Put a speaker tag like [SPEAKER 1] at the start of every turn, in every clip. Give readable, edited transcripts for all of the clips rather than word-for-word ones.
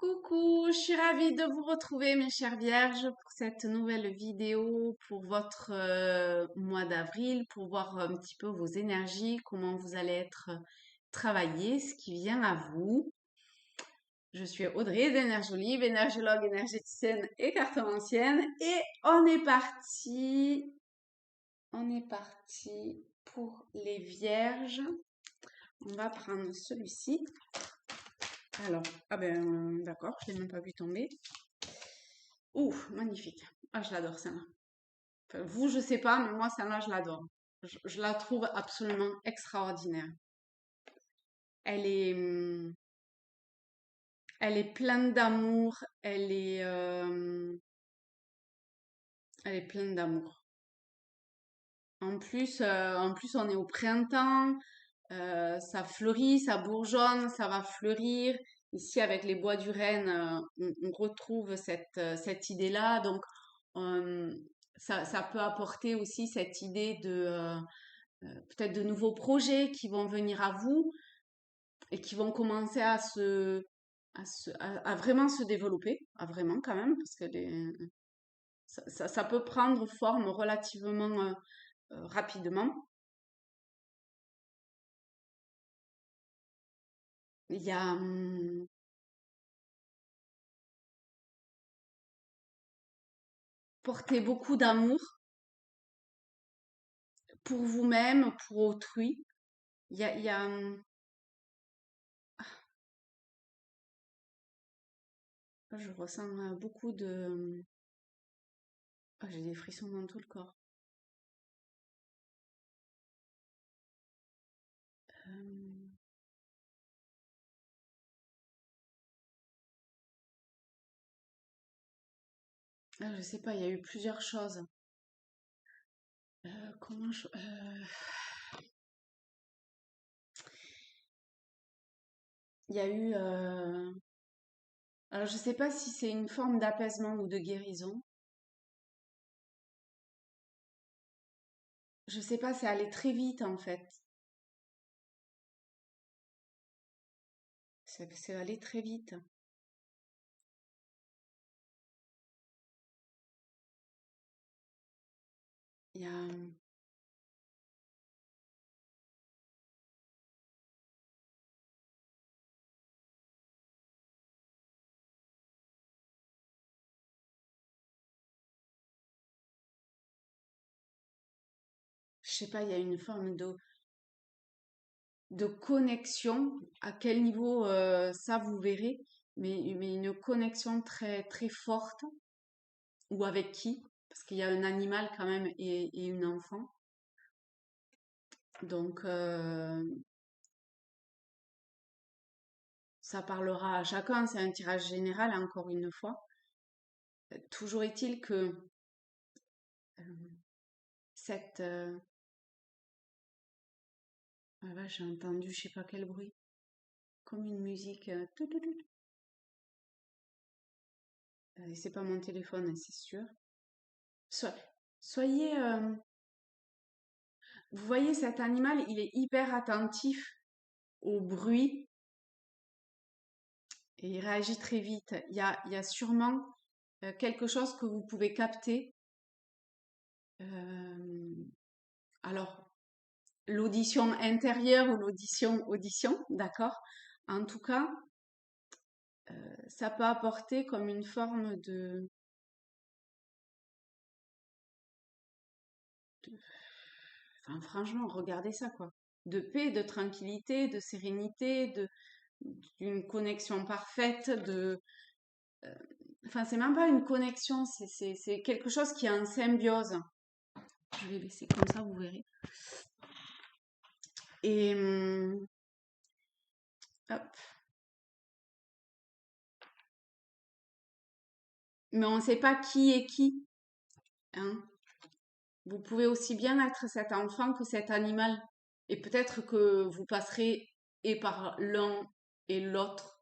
[SPEAKER 1] Coucou, je suis ravie de vous retrouver mes chères vierges pour cette nouvelle vidéo pour votre mois d'avril, pour voir un petit peu vos énergies, comment vous allez être travaillé, ce qui vient à vous. Je suis Audrey d'Énergie Live, énergologue, énergéticienne et cartomancienne et on est parti pour les vierges. On va prendre celui-ci. Alors, ah ben d'accord, je l'ai même pas vu tomber. Ouh, magnifique. Ah, je l'adore celle-là. Enfin, vous, je sais pas, mais moi, celle-là, je l'adore. Je la trouve absolument extraordinaire. Elle est, elle est pleine d'amour. Elle est pleine d'amour. En plus, on est au printemps. Ça fleurit, ça bourgeonne, ça va fleurir. Ici, avec les bois du Renne, on retrouve cette idée-là. Donc, euh, ça peut apporter aussi cette idée peut-être de nouveaux projets qui vont venir à vous et qui vont commencer à vraiment se développer, à vraiment quand même, parce que ça peut prendre forme relativement rapidement. Il y a, porter beaucoup d'amour pour vous-même, pour autrui. Je ressens beaucoup de... Ah, j'ai des frissons dans tout le corps. Euh, je sais pas, il y a eu plusieurs choses. Comment je... Il y a eu... Alors, je sais pas si c'est une forme d'apaisement ou de guérison. Je sais pas, c'est allé très vite en fait. C'est allé très vite. Il y a... Je sais pas, il y a une forme de connexion. À quel niveau, ça vous verrez. Mais une connexion très, très forte. Ou avec qui? Parce qu'il y a un animal quand même et une enfant. Donc, ça parlera à chacun, c'est un tirage général, encore une fois. Toujours est-il que euh, cette... Ah là, j'ai entendu je sais pas quel bruit, comme une musique. Tout, tout, tout. C'est pas mon téléphone, hein, c'est sûr. So- soyez... vous voyez, cet animal, il est hyper attentif au bruit et il réagit très vite. Il y a sûrement quelque chose que vous pouvez capter. Euh, alors, l'audition intérieure ou l'audition audition, d'accord? En tout cas, ça peut apporter comme une forme de- enfin, franchement, regardez ça, quoi. De paix, de tranquillité, de sérénité, d'une connexion parfaite, euh, enfin, c'est même pas une connexion, c'est quelque chose qui est en symbiose. Je vais laisser comme ça, vous verrez. Et, hop. Mais on ne sait pas qui est qui, hein. Vous pouvez aussi bien être cet enfant que cet animal. Et peut-être que vous passerez et par l'un et l'autre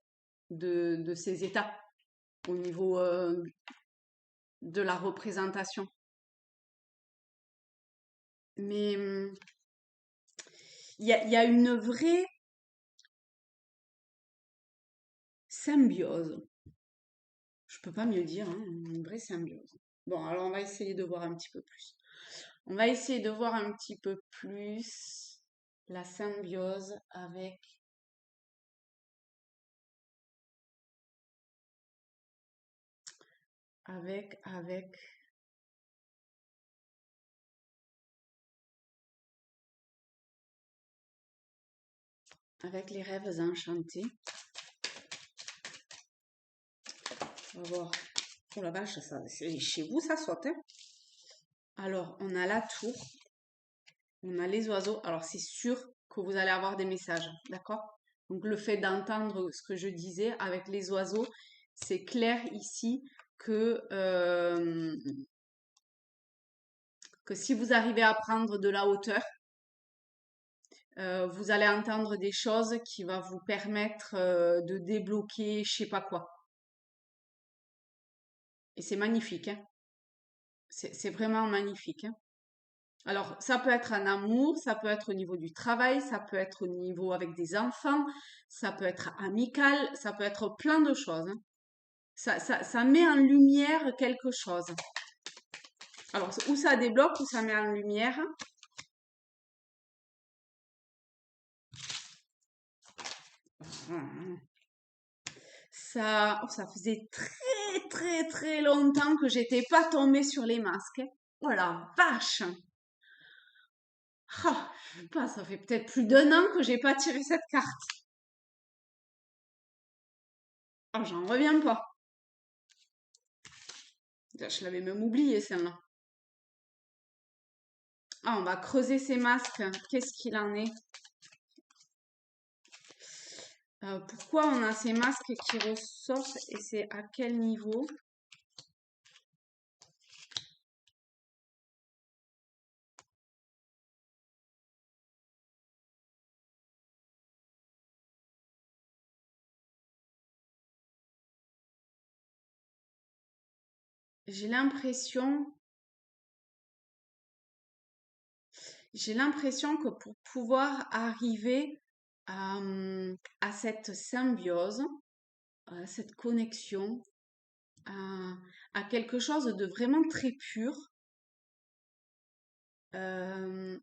[SPEAKER 1] de ces états au niveau de la représentation. Mais il y a une vraie symbiose. peux pas mieux dire, hein, une vraie symbiose. Bon, alors on va essayer de voir un petit peu plus. On va essayer de voir un petit peu plus la symbiose avec, avec, avec les rêves enchantés. On va voir. Oh la vache, chez vous, ça saute, hein. Alors, on a la tour, on a les oiseaux. Alors, c'est sûr que vous allez avoir des messages, d'accord? Donc, le fait d'entendre ce que je disais avec les oiseaux, c'est clair ici que si vous arrivez à prendre de la hauteur, vous allez entendre des choses qui vont vous permettre de débloquer je sais pas quoi. Et c'est magnifique, hein. C'est vraiment magnifique, hein. Alors, ça peut être un amour, ça peut être au niveau du travail, ça peut être au niveau avec des enfants, ça peut être amical, ça peut être plein de choses, hein. Ça met en lumière quelque chose. Alors, ou ça débloque, ou ça met en lumière. Ça faisait très très très longtemps que j'étais pas tombée sur les masques, hein. Oh la vache! Ah, je sais pas, ça fait peut-être plus d'1 an que j'ai pas tiré cette carte. Ah, j'en reviens pas. Je l'avais même oublié celle-là. Ah, on va creuser ces masques. Qu'est-ce qu'il en est? Pourquoi on a ces masques qui ressortent et c'est à quel niveau? J'ai l'impression, j'ai l'impression que pour pouvoir arriver à cette symbiose, à cette connexion, à, à quelque chose de vraiment très pur, euh,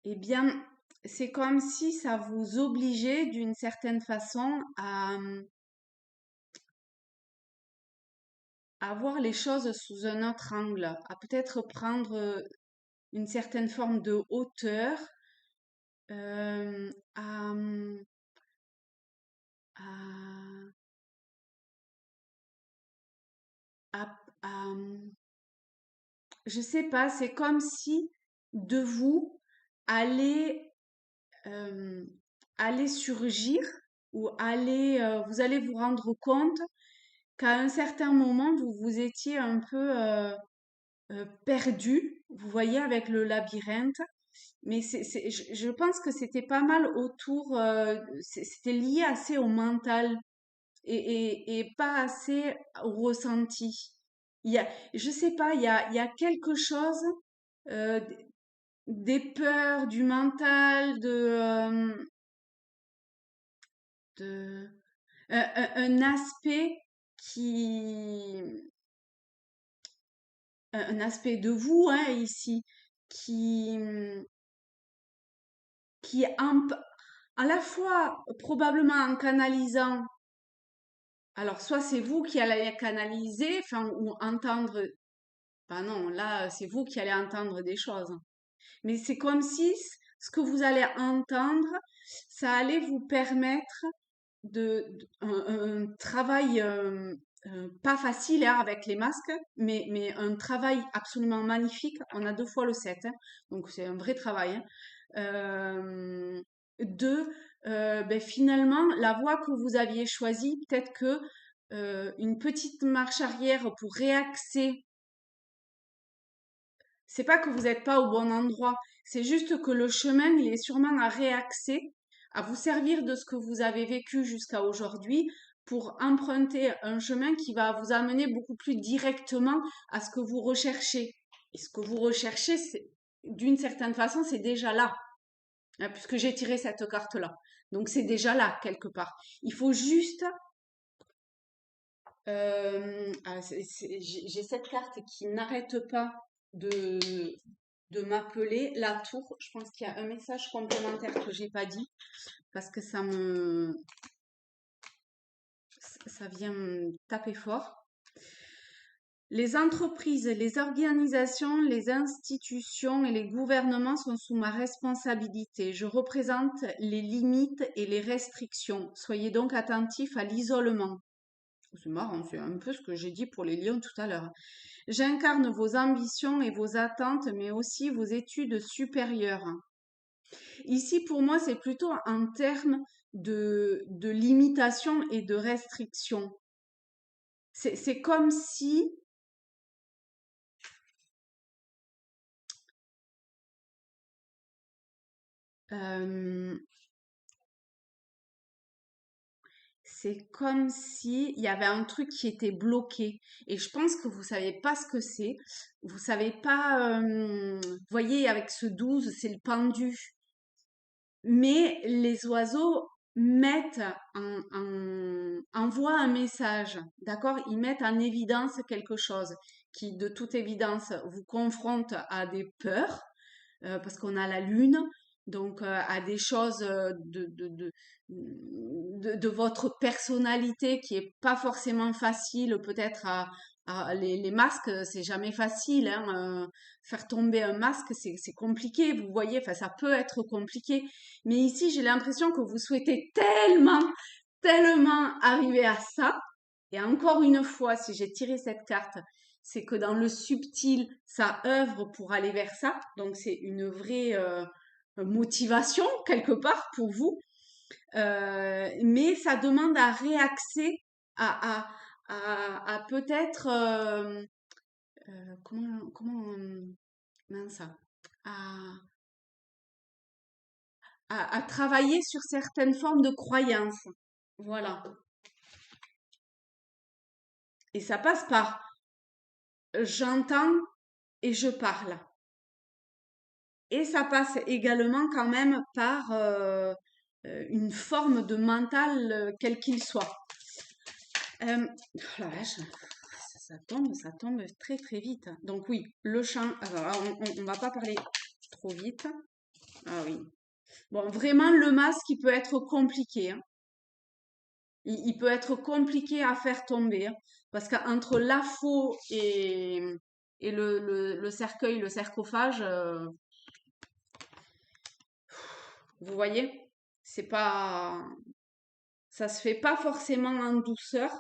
[SPEAKER 1] eh bien, c'est comme si ça vous obligeait d'une certaine façon à voir les choses sous un autre angle, à peut-être prendre une certaine forme de hauteur, euh, à, à, à, à- je sais pas, c'est comme si de vous allez, euh, allez surgir ou vous allez vous rendre compte qu'à un certain moment, vous vous étiez un peu perdu, vous voyez, avec le labyrinthe. Mais je pense que c'était pas mal autour, c'était lié assez au mental et pas assez au ressenti. Je sais pas, il y a quelque chose euh, des peurs, du mental, de un aspect qui, un aspect de vous, hein, ici, qui, qui est à la fois probablement en canalisant. Alors, soit c'est vous qui allez canaliser, enfin, ou entendre. Ben non, là, c'est vous qui allez entendre des choses. Mais c'est comme si ce que vous allez entendre, ça allait vous permettre un travail pas facile hein, avec les masques, mais un travail absolument magnifique. On a 2 fois le 7, hein, donc c'est un vrai travail, hein. Euh, de ben, finalement la voie que vous aviez choisie, peut-être que une petite marche arrière pour réaxer. C'est pas que vous n'êtes pas au bon endroit, c'est juste que le chemin, il est sûrement à réaxer, à vous servir de ce que vous avez vécu jusqu'à aujourd'hui pour emprunter un chemin qui va vous amener beaucoup plus directement à ce que vous recherchez. Et ce que vous recherchez, c'est, d'une certaine façon, c'est déjà là, hein, puisque j'ai tiré cette carte-là. Donc c'est déjà là, quelque part. Il faut juste J'ai cette carte qui n'arrête pas de, de m'appeler la tour. Je pense qu'il y a un message complémentaire que j'ai pas dit parce que ça vient me taper fort. Les entreprises, les organisations, les institutions et les gouvernements sont sous ma responsabilité. Je représente les limites et les restrictions. Soyez donc attentifs à l'isolement. C'est marrant, c'est un peu ce que j'ai dit pour les lions tout à l'heure. J'incarne vos ambitions et vos attentes, mais aussi vos études supérieures. Ici, pour moi, c'est plutôt en termes de limitation et de restriction. C'est comme si euh, c'est comme si il y avait un truc qui était bloqué. Et je pense que vous savez pas ce que c'est. Vous savez pas, vous voyez, avec ce 12, c'est le pendu. Mais les oiseaux mettent envoient un message, d'accord? Ils mettent en évidence quelque chose qui, de toute évidence, vous confronte à des peurs, parce qu'on a la lune, donc à des choses de votre personnalité qui est pas forcément facile, peut-être les masques, c'est jamais facile, hein, faire tomber un masque, c'est compliqué, vous voyez, enfin ça peut être compliqué. Mais ici, j'ai l'impression que vous souhaitez tellement arriver à ça. Et encore une fois, si j'ai tiré cette carte, c'est que dans le subtil, ça œuvre pour aller vers ça. Donc c'est une vraie motivation quelque part pour vous. Mais ça demande à réaxer, à, peut-être, mince, à, à travailler sur certaines formes de croyances. Voilà. Et ça passe par j'entends et je parle. Et ça passe également quand même par une forme de mental, quel qu'il soit. Oh la vache, ça tombe très très vite. Donc oui, le chant, alors on va pas parler trop vite. Ah oui. Bon, vraiment, le masque, il peut être compliqué, hein. Il peut être compliqué à faire tomber, hein, parce qu'entre la faux et le cercueil, le sarcophage, vous voyez, c'est pas, ça se fait pas forcément en douceur.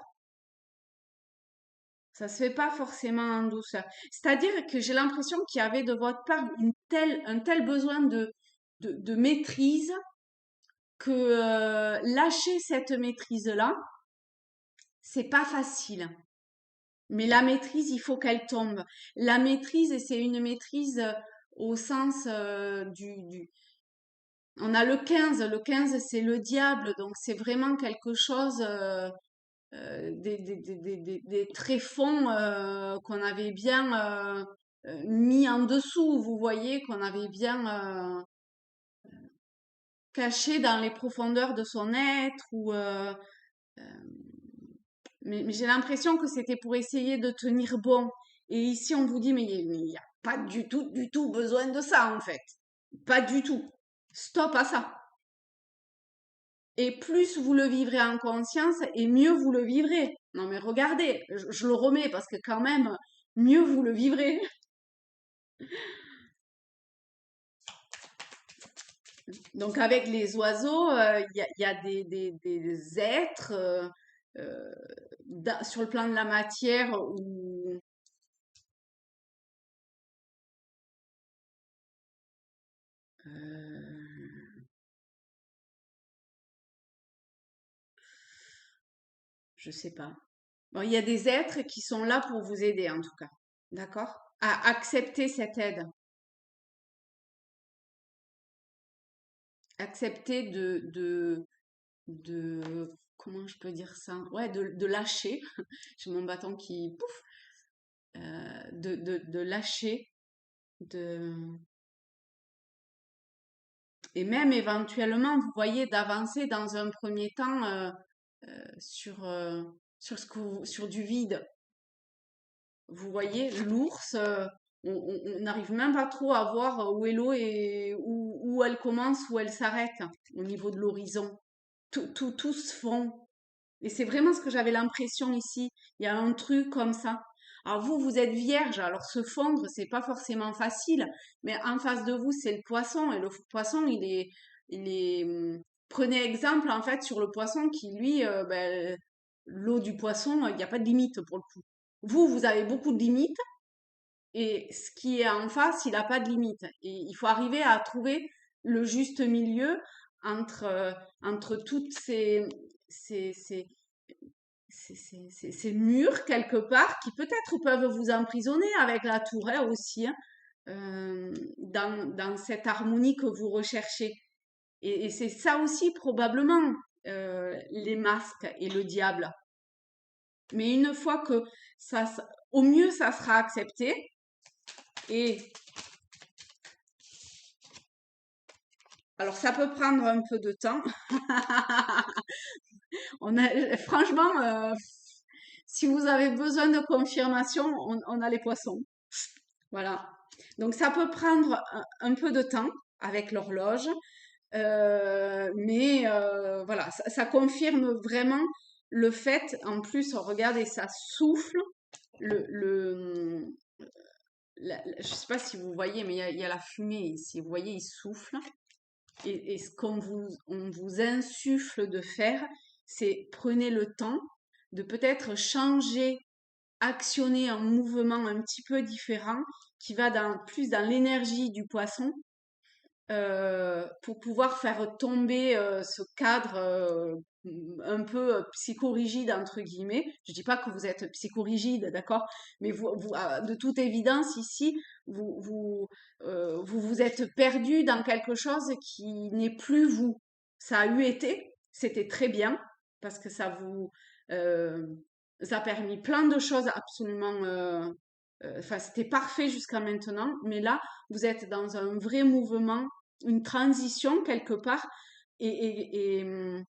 [SPEAKER 1] Ça se fait pas forcément en douceur. C'est-à-dire que j'ai l'impression qu'il y avait de votre part un tel besoin de maîtrise que lâcher cette maîtrise-là, c'est pas facile. Mais la maîtrise, il faut qu'elle tombe. La maîtrise, c'est une maîtrise au sens On a le 15. Le 15, c'est le diable. Donc, c'est vraiment quelque chose, des tréfonds qu'on avait bien mis en dessous. Vous voyez, qu'on avait bien caché dans les profondeurs de son être. Euh, mais j'ai l'impression que c'était pour essayer de tenir bon. Et ici, on vous dit, mais il n'y a pas du tout besoin de ça, en fait. Pas du tout. Stop à ça. Et plus vous le vivrez en conscience, et mieux vous le vivrez. Non mais regardez, je le remets parce que quand même, mieux vous le vivrez. Donc avec les oiseaux, il y a des êtres euh, sur le plan de la matière où euh, je sais pas. Bon, il y a des êtres qui sont là pour vous aider en tout cas, d'accord? À accepter cette aide, accepter comment je peux dire ça? Ouais, de lâcher. J'ai mon bâton qui pouf, de lâcher, de et même éventuellement, vous voyez, d'avancer dans un premier temps sur sur du vide. Vous voyez, l'ours, on n'arrive même pas trop à voir où est l'eau et où elle commence, où elle s'arrête au niveau de l'horizon. Tout se fond. Et c'est vraiment ce que j'avais l'impression ici. Il y a un truc comme ça. Alors vous, vous êtes vierge, alors se fondre, c'est pas forcément facile, mais en face de vous, c'est le poisson, et le poisson, prenez exemple en fait sur le poisson qui, lui, ben, l'eau du poisson, il n'y a pas de limite pour le coup. Vous avez beaucoup de limites, et ce qui est en face, il n'a pas de limite. Et il faut arriver à trouver le juste milieu entre toutes ces, ces, ces murs quelque part qui peut-être peuvent vous emprisonner avec la tour hein, aussi, hein, dans cette harmonie que vous recherchez. Et c'est ça aussi probablement les masques et le diable. Mais une fois que au mieux ça sera accepté, et alors ça peut prendre un peu de temps. Franchement, si vous avez besoin de confirmation, on a les poissons. Voilà. Donc ça peut prendre un peu de temps avec l'horloge, mais voilà, ça confirme vraiment le fait. En plus, regardez, ça souffle. Je sais pas si vous voyez, mais il y a la fumée ici. Vous voyez, il souffle. Et ce on vous insuffle de faire, c'est prenez le temps de peut-être changer, actionner un mouvement un petit peu différent qui va plus dans l'énergie du poisson pour pouvoir faire tomber ce cadre un peu psychorigide entre guillemets. Je dis pas que vous êtes psychorigide, d'accord, mais de toute évidence ici, vous êtes perdu dans quelque chose qui n'est plus vous. Ça a eu été, c'était très bien parce que euh, ça a permis plein de choses absolument. Enfin, c'était parfait jusqu'à maintenant, mais là, vous êtes dans un vrai mouvement, une transition quelque part, et, et, et, hum,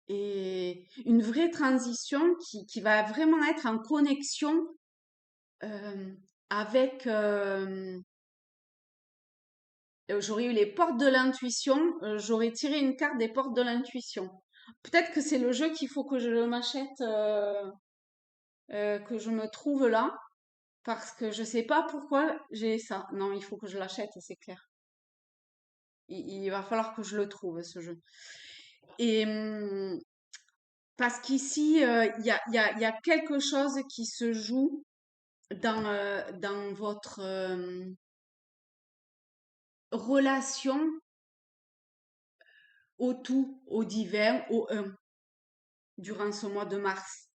[SPEAKER 1] et une vraie transition qui va vraiment être en connexion euh, avec... j'aurais eu les portes de l'intuition, j'aurais tiré une carte des portes de l'intuition. Peut-être que c'est le jeu qu'il faut que je m'achète, que je me trouve là, parce que je sais pas pourquoi j'ai ça. Non, il faut que je l'achète, c'est clair. Il va falloir que je le trouve, ce jeu. Et parce qu'ici, il y a quelque chose qui se joue dans votre relation au tout, au divin, au un, durant ce mois de mars.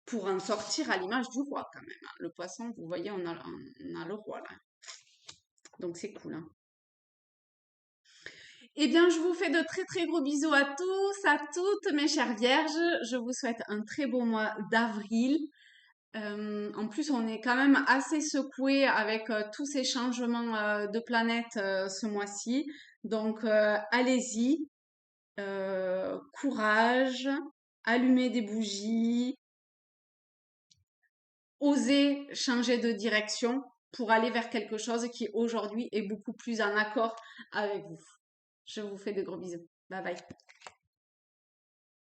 [SPEAKER 1] Pour en sortir à l'image du roi, quand même, hein. Le poisson, vous voyez, on a le roi, là. Donc, c'est cool, hein. Eh bien, je vous fais de très très gros bisous à tous, à toutes mes chères vierges. Je vous souhaite un très beau mois d'avril. En plus, on est quand même assez secoué avec tous ces changements de planète ce mois-ci. Donc, allez-y, courage, allumez des bougies, osez changer de direction pour aller vers quelque chose qui aujourd'hui est beaucoup plus en accord avec vous. Je vous fais de gros bisous. Bye bye.